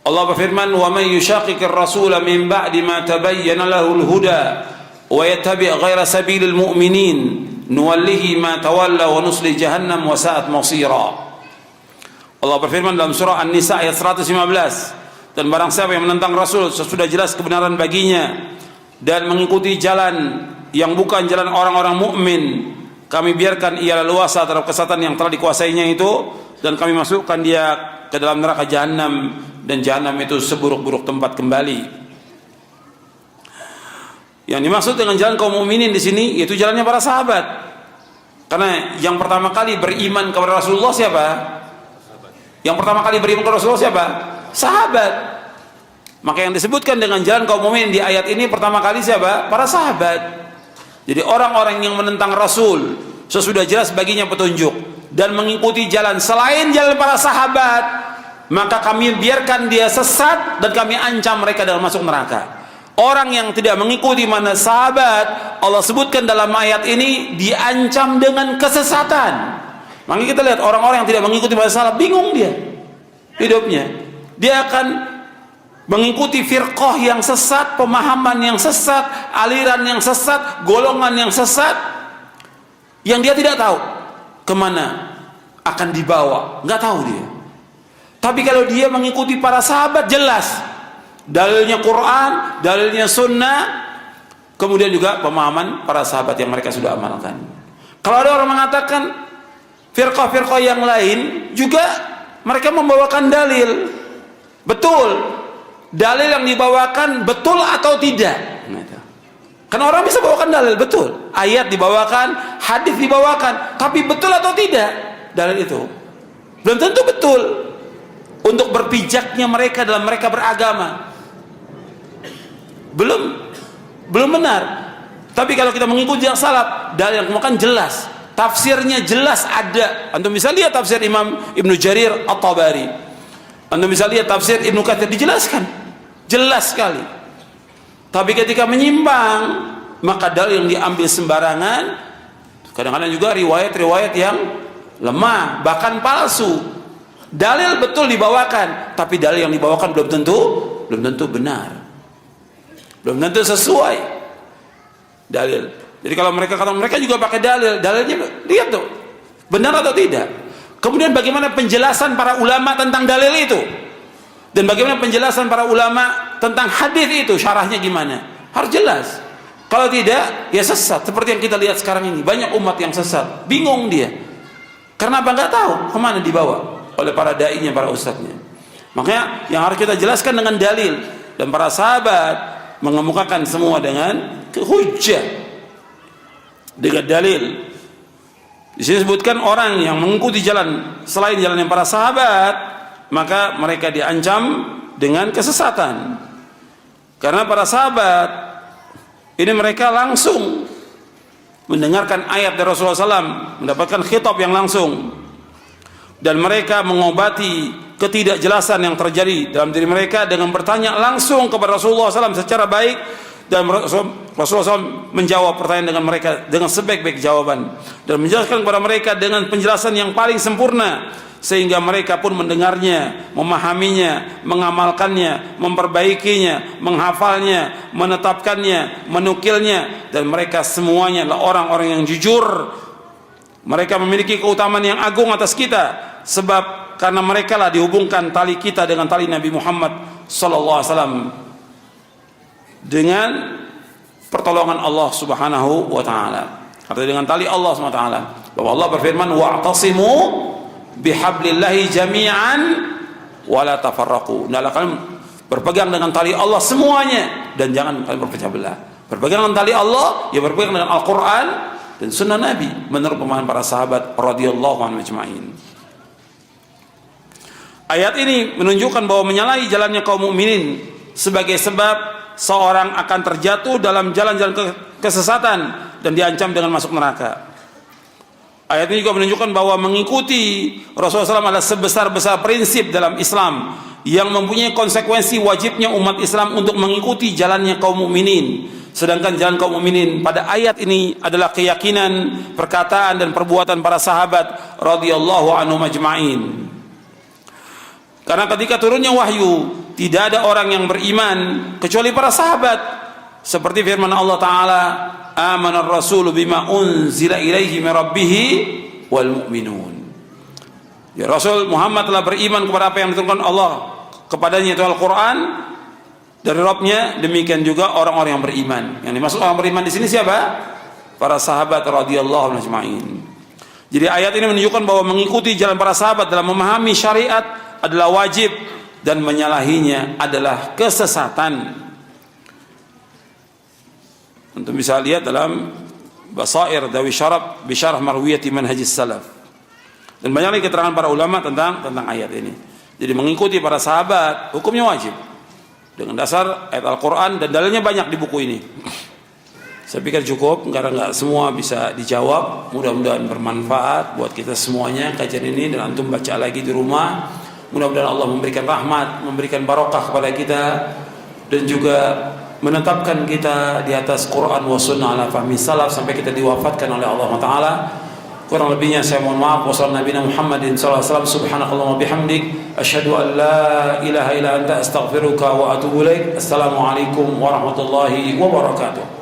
Allah berfirman, "Wa may yushaqiqir rasula min ba'di ma tabayyana lahul huda wa yattabi' ghaira sabilil mu'minin nuwallihi ma tawalla wa nusli jahannam wa sa'at masira." Allah berfirman dalam surah An-Nisa ayat 115, dan barang siapa yang menentang Rasul sesudah jelas kebenaran baginya dan mengikuti jalan yang bukan jalan orang-orang mukmin, kami biarkan ia leluasa terhadap kesesatan yang telah dikuasainya itu, dan kami masukkan dia ke dalam neraka jahanam, dan jahanam itu seburuk-buruk tempat kembali. Yang dimaksud dengan jalan kaum mukminin di sini yaitu jalannya para sahabat. Karena yang pertama kali beriman kepada Rasulullah siapa? Yang pertama kali beriman kepada Rasulullah siapa? Sahabat. Maka yang disebutkan dengan jalan kaum mukminin di ayat ini pertama kali siapa? Para sahabat. Jadi orang-orang yang menentang Rasul sesudah jelas baginya petunjuk dan mengikuti jalan selain jalan para sahabat, maka kami biarkan dia sesat dan kami ancam mereka dalam masuk neraka. Orang yang tidak mengikuti mana sahabat, Allah sebutkan dalam ayat ini diancam dengan kesesatan. Maka kita lihat orang-orang yang tidak mengikuti mana sahabat, bingung dia hidupnya. Dia akan mengikuti firqah yang sesat, pemahaman yang sesat, aliran yang sesat, golongan yang sesat, yang dia tidak tahu kemana akan dibawa, nggak tahu dia. Tapi kalau dia mengikuti para sahabat, jelas dalilnya Quran, dalilnya Sunnah, kemudian juga pemahaman para sahabat yang mereka sudah amalkan. Kalau ada orang mengatakan firqah-firqah yang lain juga mereka membawakan dalil, betul, dalil yang dibawakan betul atau tidak. Karena orang bisa bawakan dalil betul, ayat dibawakan, hadis dibawakan, tapi betul atau tidak dalil itu belum tentu betul untuk berpijaknya mereka dalam mereka beragama, belum benar. Tapi kalau kita mengikuti yang salaf, dalil yang kemudian jelas, tafsirnya jelas ada. Antum bisa lihat tafsir Imam Ibnu Jarir At-Tabari, antum bisa lihat tafsir Ibnu Katsir, dijelaskan jelas sekali. Tapi ketika menyimpang, maka dalil yang diambil sembarangan, kadang-kadang juga riwayat-riwayat yang lemah, bahkan palsu. Dalil betul dibawakan, tapi dalil yang dibawakan belum tentu benar, belum tentu sesuai dalil. Jadi kalau mereka kata mereka juga pakai dalilnya lihat tuh benar atau tidak. Kemudian bagaimana penjelasan para ulama tentang dalil itu, dan bagaimana penjelasan para ulama tentang hadis itu, syarahnya gimana, harus jelas. Kalau tidak, ya sesat. Seperti yang kita lihat sekarang ini, banyak umat yang sesat, bingung dia. Karena apa? Nggak tahu kemana dibawa oleh para dai-nya, para ustadznya. Makanya yang harus kita jelaskan dengan dalil, dan para sahabat mengemukakan semua dengan hujjah, dengan dalil. Di sini disebutkan orang yang mengikuti jalan selain jalan yang para sahabat, maka mereka diancam dengan kesesatan. Karena para sahabat ini mereka langsung mendengarkan ayat dari Rasulullah SAW, mendapatkan khitab yang langsung, dan mereka mengobati ketidakjelasan yang terjadi dalam diri mereka dengan bertanya langsung kepada Rasulullah SAW secara baik, dan Rasulullah SAW menjawab pertanyaan dengan mereka dengan sebaik-baik jawaban, dan menjelaskan kepada mereka dengan penjelasan yang paling sempurna, sehingga mereka pun mendengarnya, memahaminya, mengamalkannya, memperbaikinya, menghafalnya, menetapkannya, menukilnya, dan mereka semuanya adalah orang-orang yang jujur. Mereka memiliki keutamaan yang agung atas kita, sebab karena mereka lah dihubungkan tali kita dengan tali Nabi Muhammad sallallahu alaihi wasallam dengan pertolongan Allah Subhanahu wa taala. Artinya dengan tali Allah Subhanahu wa taala. Bahwa Allah berfirman, "Wa'tasimu bihablillahi jami'an wa la tafarraqu." Hendaklah kalian berpegang dengan tali Allah semuanya, dan jangan kalian berpecah belah. Berpegang dengan tali Allah, ya berpegang dengan Al-Qur'an dan sunnah Nabi menurut pemahaman para sahabat radhiyallahu anhum ajma'in. Ayat ini menunjukkan bahwa menyalahi jalannya kaum mukminin sebagai sebab seorang akan terjatuh dalam jalan-jalan kesesatan dan diancam dengan masuk neraka. Ayat ini juga menunjukkan bahwa mengikuti Rasulullah SAW adalah sebesar-besar prinsip dalam Islam yang mempunyai konsekuensi wajibnya umat Islam untuk mengikuti jalannya kaum mukminin. Sedangkan jalan kaum mukminin pada ayat ini adalah keyakinan, perkataan dan perbuatan para sahabat radhiyallahu anhum ajma'in. Karena ketika turunnya wahyu tidak ada orang yang beriman kecuali para sahabat. Seperti firman Allah Ta'ala, amana ar-rasulu bima unzila ilaihi min rabbih wal mu'minun. Ya, Rasul Muhammad telah beriman kepada apa yang diturunkan Allah kepadanya, itu Al-Quran dari Rabbnya. Demikian juga orang-orang yang beriman. Yang dimaksud orang beriman di sini siapa? Para sahabat radhiyallahu anhum ajma'in. Jadi ayat ini menunjukkan bahwa mengikuti jalan para sahabat dalam memahami syariat adalah wajib, dan menyalahinya adalah kesesatan. Untuk bisa lihat dalam Basair Dawi Syarab Bisyarah Marwiyati Manhajis Salaf. Dan banyak lagi keterangan para ulama tentang ayat ini. Jadi mengikuti para sahabat hukumnya wajib dengan dasar ayat Al-Quran, dan dalilnya banyak di buku ini. Saya pikir cukup karena nggak semua bisa dijawab. Mudah-mudahan bermanfaat buat kita semuanya kajian ini, dan antum baca lagi di rumah. Mudah-mudahan Allah memberikan rahmat, memberikan barokah kepada kita, dan juga menetapkan kita di atas Quran wa sunnah ala fahmi salaf sampai kita diwafatkan oleh Allah Ta'ala. Kurang lebihnya saya mohon maaf. Wassalamualaikum Muhammadin sallallahu alaihi wasallam. Subhanakallahumma bihamdik asyhadu an la ilaha illa anta astaghfiruka wa atubu ilaik. Assalamualaikum warahmatullahi wabarakatuh.